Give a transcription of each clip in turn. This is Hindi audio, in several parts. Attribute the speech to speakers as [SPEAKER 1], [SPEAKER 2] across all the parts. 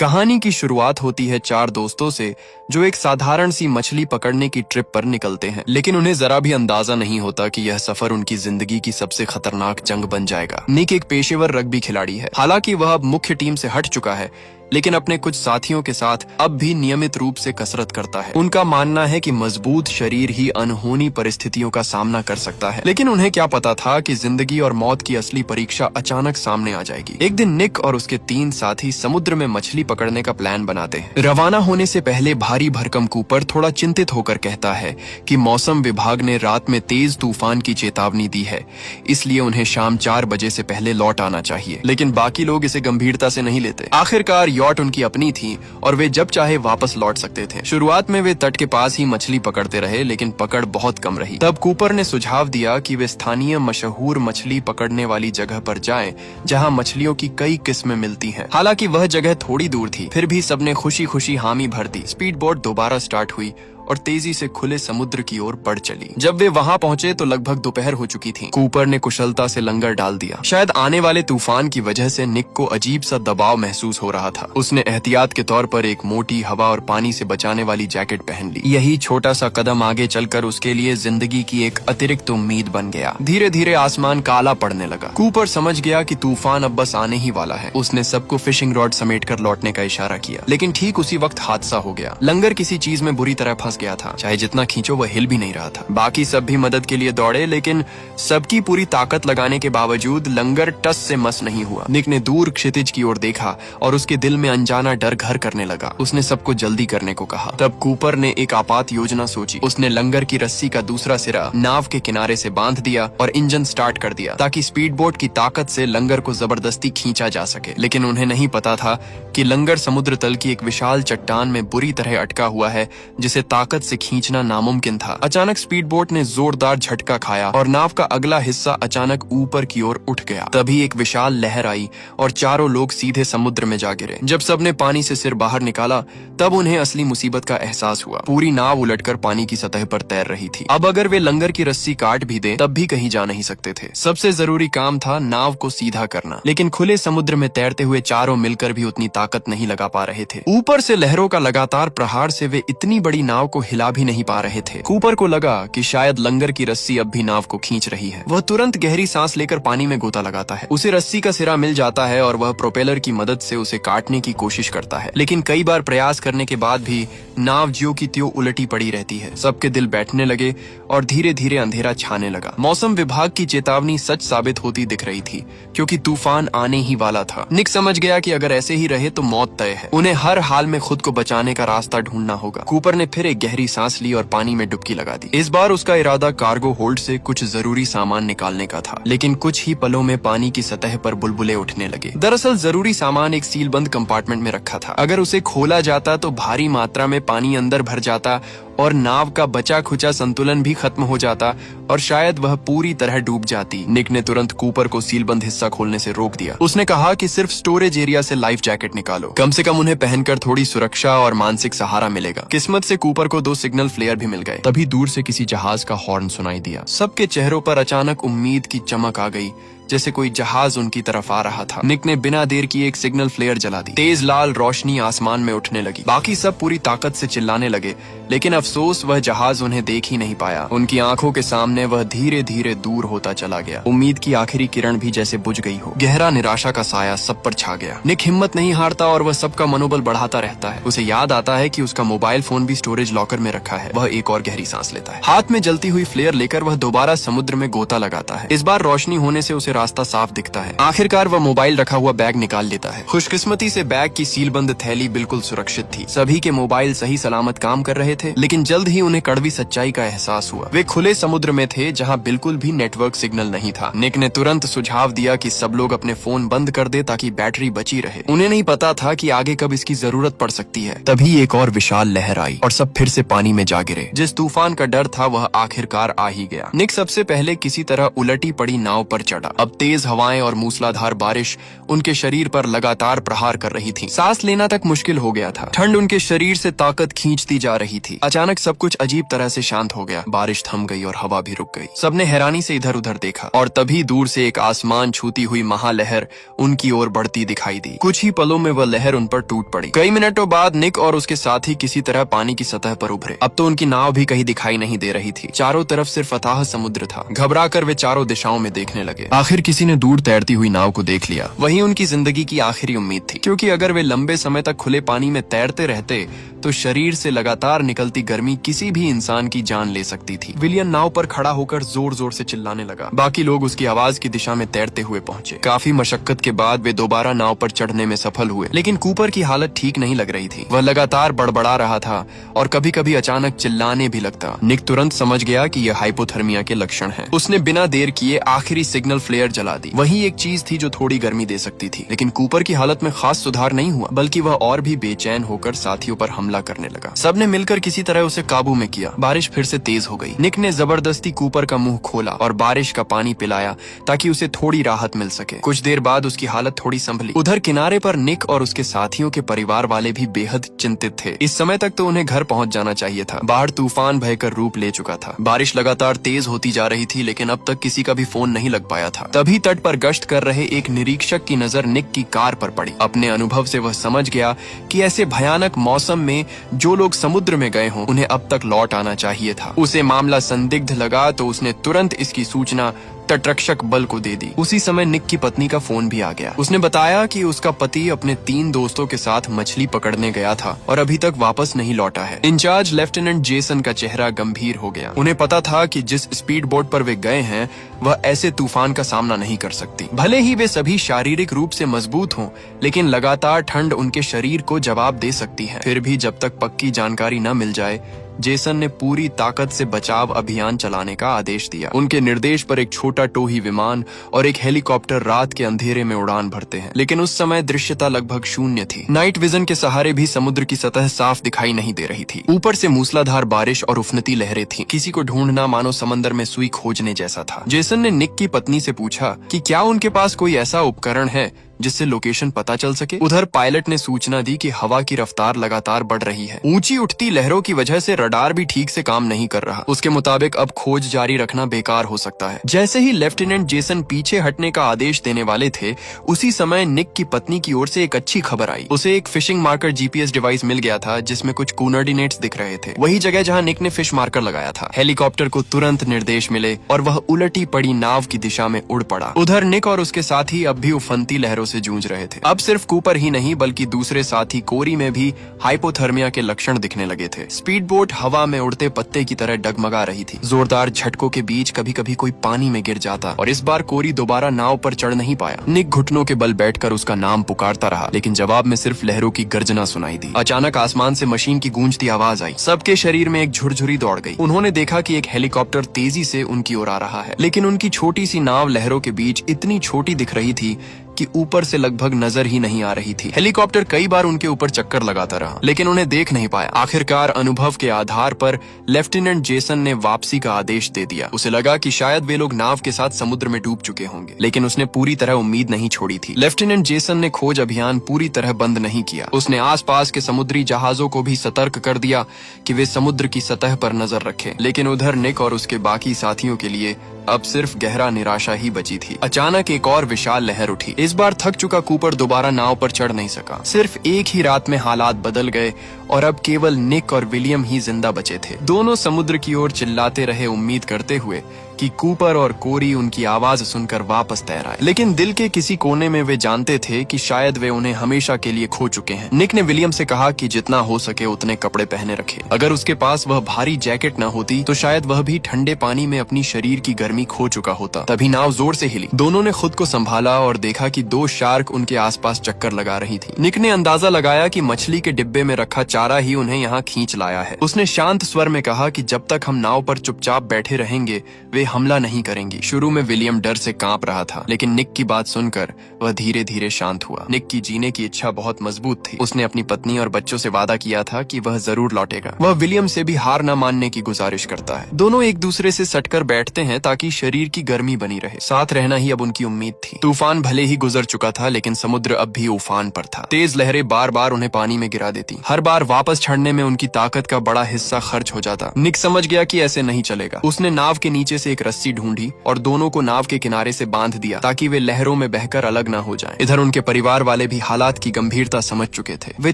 [SPEAKER 1] कहानी की शुरुआत होती है चार दोस्तों से जो एक साधारण सी मछली पकड़ने की ट्रिप पर निकलते हैं, लेकिन उन्हें जरा भी अंदाजा नहीं होता कि यह सफर उनकी जिंदगी की सबसे खतरनाक जंग बन जाएगा। निक एक पेशेवर रग्बी खिलाड़ी है। हालांकि वह अब मुख्य टीम से हट चुका है, लेकिन अपने कुछ साथियों के साथ अब भी नियमित रूप से कसरत करता है। उनका मानना है कि मजबूत शरीर ही अनहोनी परिस्थितियों का सामना कर सकता है, लेकिन उन्हें क्या पता था कि जिंदगी और मौत की असली परीक्षा अचानक सामने आ जाएगी। एक दिन निक और उसके 3 साथी समुद्र में मछली पकड़ने का प्लान बनाते हैं। रवाना होने से पहले भारी भरकम कूपर थोड़ा चिंतित होकर कहता है कि मौसम विभाग ने रात में तेज तूफान की चेतावनी दी है, इसलिए उन्हें शाम 4 बजे से पहले लौट आना चाहिए। लेकिन बाकी लोग इसे गंभीरता से नहीं लेते। आखिरकार यॉट उनकी अपनी थी और वे जब चाहे वापस लौट सकते थे। शुरुआत में वे तट के पास ही मछली पकड़ते रहे, लेकिन पकड़ बहुत कम रही। तब कूपर ने सुझाव दिया कि वे स्थानीय मशहूर मछली पकड़ने वाली जगह पर जाएं, जहां मछलियों की कई किस्में मिलती हैं। हालांकि वह जगह थोड़ी दूर थी, फिर भी सबने खुशी खुशी हामी भर दी। स्पीड बोट दोबारा स्टार्ट हुई और तेजी से खुले समुद्र की ओर बढ़ चली। जब वे वहां पहुंचे तो लगभग दोपहर हो चुकी थी। कूपर ने कुशलता से लंगर डाल दिया। शायद आने वाले तूफान की वजह से निक को अजीब सा दबाव महसूस हो रहा था। उसने एहतियात के तौर पर एक मोटी हवा और पानी से बचाने वाली जैकेट पहन ली। यही छोटा सा कदम आगे चलकर उसके लिए जिंदगी की एक अतिरिक्त उम्मीद बन गया। धीरे धीरे आसमान काला पड़ने लगा। कूपर समझ गया कि तूफान अब बस आने ही वाला है। उसने सबको फिशिंग रॉड समेट कर लौटने का इशारा किया, लेकिन ठीक उसी वक्त हादसा हो गया। लंगर किसी चीज में बुरी तरह फंस गया था। चाहे जितना खींचो वह हिल भी नहीं रहा था। बाकी सब भी मदद के लिए दौड़े, लेकिन सबकी पूरी ताकत लगाने के बावजूद लंगर टस से मस नहीं हुआ। निक ने दूर क्षितिज की ओर देखा और उसके दिल में अनजाना डर घर करने लगा। उसने सबको जल्दी करने को कहा। तब कूपर ने एक आपात योजना सोची। उसने लंगर की रस्सी का दूसरा सिरा नाव के किनारे से बांध दिया और इंजन स्टार्ट कर दिया, ताकि स्पीड बोट की ताकत से लंगर को जबरदस्ती खींचा जा सके। लेकिन उन्हें नहीं पता था कि लंगर समुद्र तल की एक विशाल चट्टान में बुरी तरह अटका हुआ है, जिसे ताकत से खींचना नामुमकिन था। अचानक स्पीड बोट ने जोरदार झटका खाया और नाव का अगला हिस्सा अचानक ऊपर की ओर उठ गया। तभी एक विशाल लहर आई और चारों लोग सीधे समुद्र में जा गिरे। जब सबने पानी से सिर बाहर निकाला, तब उन्हें असली मुसीबत का एहसास हुआ। पूरी नाव उलटकर पानी की सतह पर तैर रही थी। अब अगर वे लंगर की रस्सी काट भी दें, तब भी कहीं जा नहीं सकते थे। सबसे जरूरी काम था नाव को सीधा करना, लेकिन खुले समुद्र में तैरते हुए चारों मिलकर भी उतनी ताकत नहीं लगा पा रहे थे। ऊपर से लहरों का लगातार प्रहार से वे इतनी बड़ी नाव को हिला भी नहीं पा रहे थे। कूपर को लगा कि शायद लंगर की रस्सी अब भी नाव को खींच रही है। वह तुरंत गहरी सांस लेकर पानी में गोता लगाता है। उसे रस्सी का सिरा मिल जाता है और वह प्रोपेलर की मदद से उसे काटने की कोशिश करता है, लेकिन कई बार प्रयास करने के बाद भी नाव ज्यों की त्यों उलटी पड़ी रहती है। सबके दिल बैठने लगे और धीरे धीरे अंधेरा छाने लगा। मौसम विभाग की चेतावनी सच साबित होती दिख रही थी, क्योंकि तूफान आने ही वाला था। निक समझ गया कि अगर ऐसे ही रहे तो मौत तय है। उन्हें हर हाल में खुद को बचाने का रास्ता ढूंढना होगा। कूपर ने फिर एक गहरी सांस ली और पानी में डुबकी लगा दी। इस बार उसका इरादा कार्गो होल्ड से कुछ जरूरी सामान निकालने का था, लेकिन कुछ ही पलों में पानी की सतह पर बुलबुले उठने लगे। दरअसल जरूरी सामान एक सीलबंद कंपार्टमेंट में रखा था। अगर उसे खोला जाता तो भारी मात्रा में पानी अंदर भर जाता और नाव का बचा खुचा संतुलन भी खत्म हो जाता और शायद वह पूरी तरह डूब जाती। निक ने तुरंत कूपर को सीलबंद हिस्सा खोलने से रोक दिया। उसने कहा कि सिर्फ स्टोरेज एरिया से लाइफ जैकेट निकालो, कम से कम उन्हें पहनकर थोड़ी सुरक्षा और मानसिक सहारा मिलेगा। किस्मत से कूपर को 2 सिग्नल फ्लेयर भी मिल गए। तभी दूर से किसी जहाज का हॉर्न सुनाई दिया। सबके चेहरों पर अचानक उम्मीद की चमक आ गई, जैसे कोई जहाज उनकी तरफ आ रहा था। निक ने बिना देर किए एक सिग्नल फ्लेयर जला दी। तेज लाल रोशनी आसमान में उठने लगी। बाकी सब पूरी ताकत से चिल्लाने लगे, लेकिन अफसोस वह जहाज उन्हें देख ही नहीं पाया। उनकी आंखों के सामने वह धीरे धीरे दूर होता चला गया। उम्मीद की आखिरी किरण भी जैसे बुझ गई हो। गहरा निराशा का साया सब पर छा गया। निक हिम्मत नहीं हारता और वह सबका मनोबल बढ़ाता रहता है। उसे याद आता है कि उसका मोबाइल फोन भी स्टोरेज लॉकर में रखा है। वह एक और गहरी सांस लेता है। हाथ में जलती हुई फ्लेयर लेकर वह दोबारा समुद्र में गोता लगाता है। इस बार रोशनी होने से उसे रास्ता साफ दिखता है। आखिरकार वह मोबाइल रखा हुआ बैग निकाल लेता है। खुशकिस्मती से बैग की सीलबंद थैली बिल्कुल सुरक्षित थी। सभी के मोबाइल सही सलामत काम कर रहे थे, लेकिन जल्द ही उन्हें कड़वी सच्चाई का एहसास हुआ। वे खुले समुद्र में थे, जहां बिल्कुल भी नेटवर्क सिग्नल नहीं था। निक ने तुरंत सुझाव दिया कि सब लोग अपने फोन बंद कर दे ताकि बैटरी बची रहे। उन्हें नहीं पता था कि आगे कब इसकी जरूरत पड़ सकती है। तभी एक और विशाल लहर आई और सब फिर से पानी में जा गिरे। जिस तूफान का डर था वह आखिरकार आ ही गया। निक सबसे पहले किसी तरह उलटी पड़ी नाव पर चढ़ा। अब अब तेज हवाएं और मूसलाधार बारिश उनके शरीर पर लगातार प्रहार कर रही थी। सांस लेना तक मुश्किल हो गया था। ठंड उनके शरीर से ताकत खींचती जा रही थी। अचानक सब कुछ अजीब तरह से शांत हो गया। बारिश थम गई और हवा भी रुक गई। सबने हैरानी से इधर उधर देखा और तभी दूर से एक आसमान छूती हुई महालहर उनकी ओर बढ़ती दिखाई दी। कुछ ही पलों में वह लहर उन पर टूट पड़ी। कई मिनटों बाद निक और उसके साथी किसी तरह पानी की सतह पर उभरे। अब तो उनकी नाव भी कहीं दिखाई नहीं दे रही थी। चारों तरफ सिर्फ अथाह समुद्र था। घबराकर वे चारों दिशाओं में देखने लगे। आखिर किसी ने दूर तैरती हुई नाव को देख लिया। वही उनकी जिंदगी की आखिरी उम्मीद थी, क्योंकि अगर वे लंबे समय तक खुले पानी में तैरते रहते तो शरीर से लगातार निकलती गर्मी किसी भी इंसान की जान ले सकती थी। विलियम नाव पर खड़ा होकर जोर जोर से चिल्लाने लगा। बाकी लोग उसकी आवाज की दिशा में तैरते हुए पहुंचे। काफी मशक्कत के बाद वे दोबारा नाव पर चढ़ने में सफल हुए, लेकिन कूपर की हालत ठीक नहीं लग रही थी। वह लगातार बड़बड़ा रहा था और कभी कभी अचानक चिल्लाने भी लगता। निक तुरंत समझ गया कि यह हाइपोथर्मिया के लक्षण हैं। उसने बिना देर किए आखिरी सिग्नल फ्लेयर जला दी। वही एक चीज थी जो थोड़ी गर्मी दे सकती थी। लेकिन कूपर की हालत में खास सुधार नहीं हुआ, बल्कि वह और भी बेचैन होकर साथियों पर हमला करने लगा। सबने मिलकर किसी तरह उसे काबू में किया। बारिश फिर से तेज हो गई। निक ने जबरदस्ती कूपर का मुंह खोला और बारिश का पानी पिलाया ताकि उसे थोड़ी राहत मिल सके। कुछ देर बाद उसकी हालत थोड़ी संभली। उधर किनारे पर निक और उसके साथियों के परिवार वाले भी बेहद चिंतित थे। इस समय तक तो उन्हें घर पहुंच जाना चाहिए था। बाहर तूफान भयंकर रूप ले चुका था। बारिश लगातार तेज होती जा रही थी, लेकिन अब तक किसी का भी फोन नहीं लग पाया था। तभी तट पर गश्त कर रहे एक निरीक्षक की नजर निक की कार पर पड़ी। अपने अनुभव से वह समझ गया कि ऐसे भयानक मौसम में जो लोग समुद्र में गए हों उन्हें अब तक लौट आना चाहिए था। उसे मामला संदिग्ध लगा तो उसने तुरंत इसकी सूचना तटरक्षक बल को दे दी। उसी समय निक की पत्नी का फोन भी आ गया। उसने बताया कि उसका पति अपने 3 दोस्तों के साथ मछली पकड़ने गया था और अभी तक वापस नहीं लौटा है। इंचार्ज लेफ्टिनेंट जेसन का चेहरा गंभीर हो गया। उन्हें पता था कि जिस स्पीड बोट पर वे गए हैं वह ऐसे तूफान का सामना नहीं कर सकती। भले ही वे सभी शारीरिक रूप से मजबूत हों, लेकिन लगातार ठंड उनके शरीर को जवाब दे सकती है। फिर भी जब तक पक्की जानकारी न मिल जाए, जेसन ने पूरी ताकत से बचाव अभियान चलाने का आदेश दिया। उनके निर्देश पर एक छोटा टोही विमान और एक हेलीकॉप्टर रात के अंधेरे में उड़ान भरते हैं, लेकिन उस समय दृश्यता लगभग शून्य थी। नाइट विजन के सहारे भी समुद्र की सतह साफ दिखाई नहीं दे रही थी। ऊपर से मूसलाधार बारिश और उफनती लहरें थीं। किसी को ढूंढना मानो समंदर में सुई खोजने जैसा था। जेसन ने निक की पत्नी से पूछा कि क्या उनके पास कोई ऐसा उपकरण है जिससे लोकेशन पता चल सके। उधर पायलट ने सूचना दी कि हवा की रफ्तार लगातार बढ़ रही है। ऊंची उठती लहरों की वजह से रडार भी ठीक से काम नहीं कर रहा। उसके मुताबिक अब खोज जारी रखना बेकार हो सकता है। जैसे ही लेफ्टिनेंट जेसन पीछे हटने का आदेश देने वाले थे, उसी समय निक की पत्नी की ओर से एक अच्छी खबर आई। उसे एक फिशिंग मार्कर जीपीएस डिवाइस मिल गया था जिसमें कुछ कोऑर्डिनेट्स दिख रहे थे। वही जगह जहां निक ने फिश मार्कर लगाया था। हेलीकॉप्टर को तुरंत निर्देश मिले और वह उलटी पड़ी नाव की दिशा में उड़ पड़ा। उधर निक और उसके साथी अब भी उफनती लहरों से जूझ रहे थे। अब सिर्फ कूपर ही नहीं बल्कि दूसरे साथी कोरी में भी हाइपोथर्मिया के लक्षण दिखने लगे थे। स्पीड बोट हवा में उड़ते पत्ते की तरह डगमगा रही थी। जोरदार झटकों के बीच कभी कभी कोई पानी में गिर जाता और इस बार कोरी दोबारा नाव पर चढ़ नहीं पाया। निक घुटनों के बल बैठकर उसका नाम पुकारता रहा, लेकिन जवाब में सिर्फ लहरों की गर्जना सुनाई दी। अचानक आसमान से मशीन की गूंजती आवाज आई। सबके शरीर में एक झुरझुरी दौड़ गई। उन्होंने देखा कि एक हेलीकॉप्टर तेजी से उनकी ओर आ रहा है, लेकिन उनकी छोटी सी नाव लहरों के बीच इतनी छोटी दिख रही थी कि ऊपर से लगभग नजर ही नहीं आ रही थी। हेलीकॉप्टर कई बार उनके ऊपर चक्कर लगाता रहा, लेकिन उन्हें देख नहीं पाया। आखिरकार अनुभव के आधार पर लेफ्टिनेंट जेसन ने वापसी का आदेश दे दिया। उसे लगा कि शायद वे लोग नाव के साथ समुद्र में डूब चुके होंगे, लेकिन उसने पूरी तरह उम्मीद नहीं छोड़ी थी। लेफ्टिनेंट जेसन ने खोज अभियान पूरी तरह बंद नहीं किया। उसने आसपास के समुद्री जहाजों को भी सतर्क कर दिया कि वे समुद्र की सतह पर नजर रखें। लेकिन उधर निक और उसके बाकी साथियों के लिए अब सिर्फ गहरा निराशा ही बची थी। अचानक एक और विशाल लहर उठी। इस बार थक चुका कूपर दोबारा नाव पर चढ़ नहीं सका। सिर्फ एक ही रात में हालात बदल गए और अब केवल निक और विलियम ही जिंदा बचे थे। दोनों समुद्र की ओर चिल्लाते रहे, उम्मीद करते हुए कि कूपर और कोरी उनकी आवाज सुनकर वापस तैर आए। लेकिन दिल के किसी कोने में वे जानते थे कि शायद वे उन्हें हमेशा के लिए खो चुके हैं। निक ने विलियम से कहा कि जितना हो सके उतने कपड़े पहने रखे। अगर उसके पास वह भारी जैकेट न होती तो शायद वह भी ठंडे पानी में अपनी शरीर की गर्मी खो चुका होता। तभी नाव जोर से हिली। दोनों ने खुद को संभाला और देखा कि 2 शार्क उनके आसपास चक्कर लगा रही थी। निक ने अंदाजा लगाया कि मछली के डिब्बे में रखा चारा ही उन्हें यहाँ खींच लाया है। उसने शांत स्वर में कहा कि जब तक हम नाव पर चुपचाप बैठे रहेंगे वे हमला नहीं करेंगी। शुरू में विलियम डर से कांप रहा था, लेकिन निक की बात सुनकर वह धीरे धीरे शांत हुआ। निक की जीने की इच्छा बहुत मजबूत थी। उसने अपनी पत्नी और बच्चों से वादा किया था कि वह जरूर लौटेगा। वह विलियम से भी हार न मानने की गुजारिश करता है। दोनों एक दूसरे से सटकर बैठते हैं ताकि शरीर की गर्मी बनी रहे। साथ रहना ही अब उनकी उम्मीद थी। तूफान भले ही गुजर चुका था, लेकिन समुद्र अब भी उफान पर था। तेज लहरें बार बार उन्हें पानी में गिरा देती। हर बार वापस चढ़ने में उनकी ताकत का बड़ा हिस्सा खर्च हो जाता। निक समझ गया कि ऐसे नहीं चलेगा। उसने नाव के नीचे से एक रस्सी ढूंढी और दोनों को नाव के किनारे से बांध दिया ताकि वे लहरों में बहकर अलग न हो जाएं। इधर उनके परिवार वाले भी हालात की गंभीरता समझ चुके थे। वे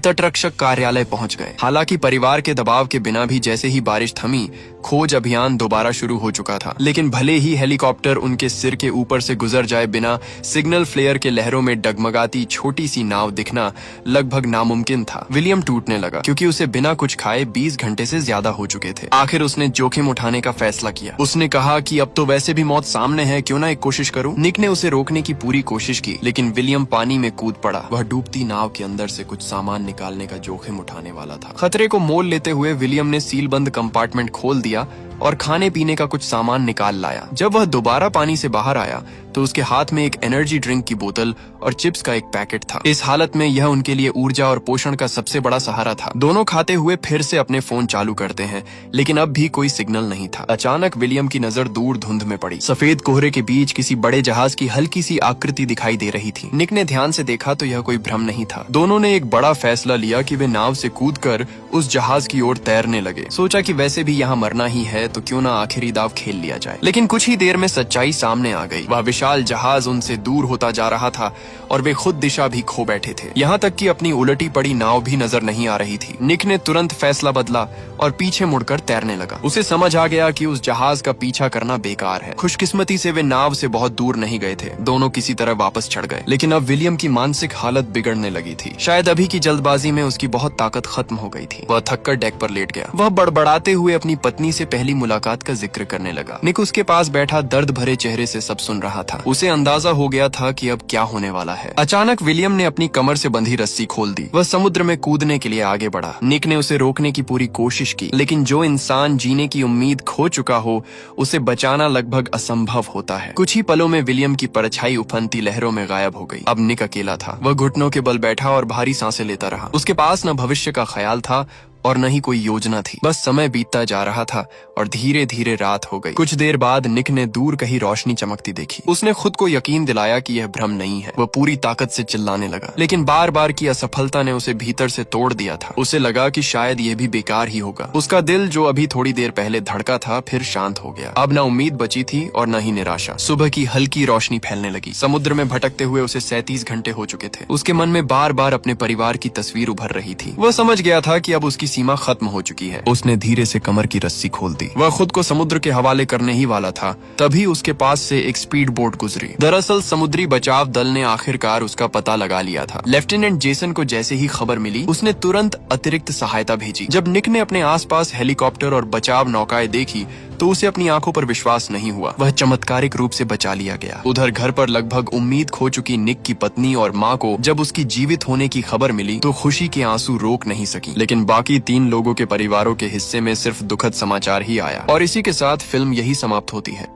[SPEAKER 1] तटरक्षक कार्यालय पहुंच गए। हालांकि परिवार के दबाव के बिना भी जैसे ही बारिश थमी, खोज अभियान दोबारा शुरू हो चुका था। लेकिन भले ही हेलीकॉप्टर उनके सिर के ऊपर से गुजर जाए, बिना सिग्नल फ्लेयर के लहरों में डगमगाती छोटी सी नाव दिखना लगभग नामुमकिन था। विलियम टूटने लगा क्योंकि उसे बिना कुछ खाए 20 घंटे से ज्यादा हो चुके थे। आखिर उसने जोखिम उठाने का फैसला किया। उसने कहा कि अब तो वैसे भी मौत सामने है, क्यों ना एक कोशिश करूं। निक ने उसे रोकने की पूरी कोशिश की, लेकिन विलियम पानी में कूद पड़ा। वह डूबती नाव के अंदर से कुछ सामान निकालने का जोखिम उठाने वाला था। खतरे को मोल लेते हुए विलियम ने सीलबंद कंपार्टमेंट खोल दिया और खाने पीने का कुछ सामान निकाल लाया। जब वह दोबारा पानी से बाहर आया तो उसके हाथ में एक एनर्जी ड्रिंक की बोतल और चिप्स का एक पैकेट था। इस हालत में यह उनके लिए ऊर्जा और पोषण का सबसे बड़ा सहारा था। दोनों खाते हुए फिर से अपने फोन चालू करते हैं, लेकिन अब भी कोई सिग्नल नहीं था। अचानक विलियम की नजर दूर धुंध में पड़ी। सफेद कोहरे के बीच किसी बड़े जहाज की हल्की सी आकृति दिखाई दे रही थी। निक ने ध्यान से देखा तो यह कोई भ्रम नहीं था। दोनों ने एक बड़ा फैसला लिया कि वे नाव से कूदकर उस जहाज की ओर तैरने लगे। सोचा कि वैसे भी यहाँ मरना ही है तो क्यों ना आखिरी दाव खेल लिया जाए। लेकिन कुछ ही देर में सच्चाई सामने आ गई। वह विशाल जहाज उनसे दूर होता जा रहा था और वे खुद दिशा भी खो बैठे थे। यहाँ तक कि अपनी उलटी पड़ी नाव भी नजर नहीं आ रही थी। निक ने तुरंत फैसला बदला और पीछे मुड़कर तैरने लगा। उसे समझ आ गया कि उस जहाज का पीछा करना बेकार है। खुशकिस्मती से वे नाव से बहुत दूर नहीं गए थे। दोनों किसी तरह वापस चढ़ गए। लेकिन अब विलियम की मानसिक हालत बिगड़ने लगी थी। शायद अभी की जल्दबाजी में उसकी बहुत ताकत खत्म हो गई थी। वह थककर डेक पर लेट गया। वह बड़बड़ाते हुए अपनी पत्नी से पहली मुलाकात का जिक्र करने लगा। निक उसके पास बैठा दर्द भरे चेहरे से सब सुन रहा था। उसे अंदाजा हो गया था कि अब क्या होने वाला है। अचानक विलियम ने अपनी कमर से बंधी रस्सी खोल दी। वह समुद्र में कूदने के लिए आगे बढ़ा। निक ने उसे रोकने की पूरी कोशिश की, लेकिन जो इंसान जीने की उम्मीद खो चुका हो, उसे बचाना लगभग असंभव होता है। कुछ ही पलों में विलियम की परछाई उफनती लहरों में गायब हो गई। अब निक अकेला था। वह घुटनों के बल बैठा और भारी सांसें लेता रहा। उसके पास न भविष्य का ख्याल था और न ही कोई योजना थी। बस समय बीतता जा रहा था और धीरे धीरे रात हो गई। कुछ देर बाद निक ने दूर कहीं रोशनी चमकती देखी। उसने खुद को यकीन दिलाया कि यह भ्रम नहीं है। वह पूरी ताकत से चिल्लाने लगा, लेकिन बार बार की असफलता ने उसे भीतर से तोड़ दिया था। उसे लगा कि शायद यह भी बेकार ही होगा। उसका दिल, जो अभी थोड़ी देर पहले धड़का था, फिर शांत हो गया। अब न उम्मीद बची थी और न ही निराशा। सुबह की हल्की रोशनी फैलने लगी। समुद्र में भटकते हुए उसे 37 घंटे हो चुके थे। उसके मन में बार बार अपने परिवार की तस्वीर उभर रही थी। वह समझ गया था कि अब उसकी सीमा खत्म हो चुकी है। उसने धीरे से कमर की रस्सी खोल दी। वह खुद को समुद्र के हवाले करने ही वाला था, तभी उसके पास से एक स्पीड बोट गुजरी। दरअसल समुद्री बचाव दल ने आखिरकार उसका पता लगा लिया था। लेफ्टिनेंट जेसन को जैसे ही खबर मिली, उसने तुरंत अतिरिक्त सहायता भेजी। जब निक ने अपने आसपास हेलीकॉप्टर और बचाव नौकाएं देखी तो उसे अपनी आंखों पर विश्वास नहीं हुआ। वह चमत्कारिक रूप से बचा लिया गया। उधर घर पर लगभग उम्मीद खो चुकी निक की पत्नी और माँ को जब उसकी जीवित होने की खबर मिली तो खुशी के आंसू रोक नहीं सकी। लेकिन बाकी 3 लोगों के परिवारों के हिस्से में सिर्फ दुखद समाचार ही आया। और इसी के साथ फिल्म यही समाप्त होती है।